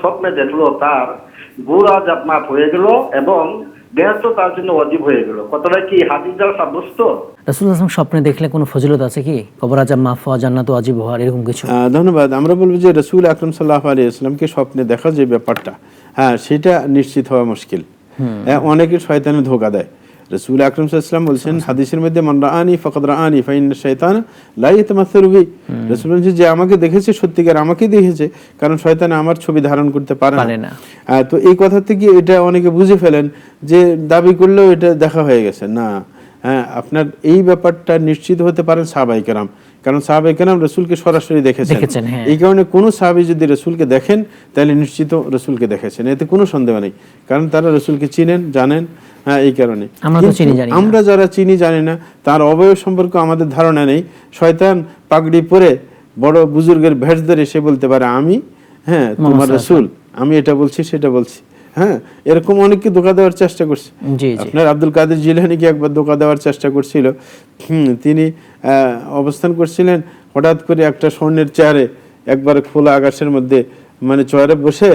স্বপ্নে দেখলো তার গুনাহ আযাব মাফ হয়ে গেল এবং বেহেশত তার জন্য ওয়াজিব হয়ে গেল। কথাটা কি হাদিস দ্বারা সাব্যস্ত? রাসূলুল্লাহ সাল্লাল্লাহু আলাইহি ওয়াসাল্লাম স্বপ্নে দেখলে কোনো ফজিলত আছে কি? কবর আযাব মাফ হওয়া, জান্নাত ওয়াজিব হওয়া, এরকম কিছু? ধন্যবাদ। আমরা বলবো যে রাসূল আকরাম সাল্লাল্লাহু আলাইহি ওয়াসাল্লামকে স্বপ্নে দেখা যে ব্যাপারটা, হ্যাঁ, সেটা নিশ্চিত হওয়া মুশকিল। অনেকে শয়তানে ধোঁকা দেয়। রাসূল আকরাম সাল্লাল্লাহু আলাইহি ওয়াসাল্লাম বলছেন হাদিসের মধ্যে, মান রাআনি ফাকাদ রাআনি ফাইন্না শাইতানা লা ইয়াতামাসসালু বি। রাসূল বলেন যে আমাকে দেখেছে সত্যিকার আমাকেই দেখেছে, কারণ শয়তান আমার ছবি ধারণ করতে পারে না। তো এই কথা থেকে এটা অনেকে বুঝে ফেলেন যে দাবি করলেও এটা দেখা হয়ে গেছে না। হ্যাঁ, আপনার এই ব্যাপারটা নিশ্চিত হতে পারেন সাহাবায়ে কেরাম, কারণ সাহাবায়ে কেরাম রাসূলকে সরাসরি দেখেছেন। এই কারণে কোন সাহাবী যদি রাসূলকে দেখেন তাহলে নিশ্চিত রাসূলকে দেখেছেন, এতে কোনো সন্দেহ নেই, কারণ তারা রাসূলকে চিনেন, জানেন। হ্যাঁ, এই কারণে আমরা যারা চিনি জানি না, তার অবয়ব সম্পর্কে আমাদের ধারণা নেই। শয়তান পাগড়ি পরে বড় বুজুর্গের ভেষ ধরে সে বলতে পারে আমি, হ্যাঁ, তোমার রাসূল, আমি এটা বলছি সেটা বলছি। হ্যাঁ, এরকম অনেককে ধোঁকা দেওয়ার চেষ্টা করছে। আপনার আব্দুল কাদের জিলানীকে একবার ধোঁকা দেওয়ার চেষ্টা করছিল। তিনি অবস্থান করছিলেন, হঠাৎ করে একটা স্বর্ণের চেয়ারে একবার খোলা আকাশের মধ্যে মানে চেয়ারে বসে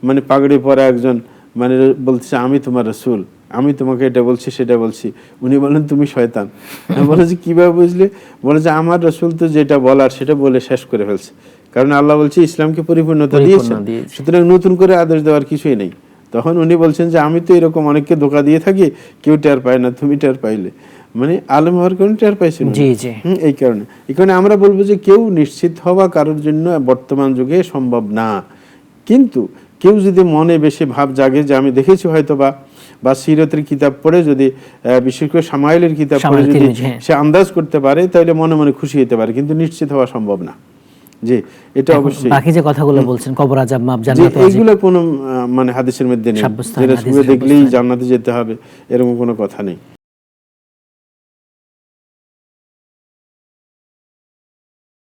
মানে পাগড়ি পরা একজন মানে বলছে আমি তোমার রাসূল, আমি তোমাকে এটা বলছি সেটা বলছি। উনি বলেন তুমি শয়তান। বলে যে কিভাবে বুঝলে? বলে যে আমার রাসূল তো যেটা বলার সেটা বলে শেষ করে ফেলছে, কারণ আল্লাহ বলছে ইসলামকে পরিপূর্ণতা দিয়েছেন, সুতরাং নতুন করে আদেশ দেওয়ার কিছুই নেই। তখন উনি বলছেন যে আমি তো এরকম অনেককে ধোঁকা দিয়ে থাকি, কেউ টের পায় না, তুমি টের পাইলে, মানে আলেম হওয়ার কারণে টের পাইছেন। এই কারণে আমরা বলবো যে কেউ নিশ্চিত হওয়া কারোর জন্য বর্তমান যুগে সম্ভব না। কিন্তু কেউ যদি মনে বেশি ভাব জাগে যে আমি দেখেছি হয়তো বা সিরতের কিতাব পড়ে যদি, বিশেষ করে শামাইলের কিতাব পড়ে যদি সে আন্দাজ করতে পারে, তাহলে মনে মনে খুশি হতে পারে, কিন্তু নিশ্চিত হওয়া সম্ভব না। জি, এটা অবশ্যই। বাকি যে কথাগুলো বলছেন কবর আযাব মাফ, জান্নাত ওয়াজিব, এগুলো কোনো মানে হাদিসের মধ্যে নেই যে রাসূল দেখলেই জান্নাতে যেতে হবে, এরকম কোনো কথা নেই।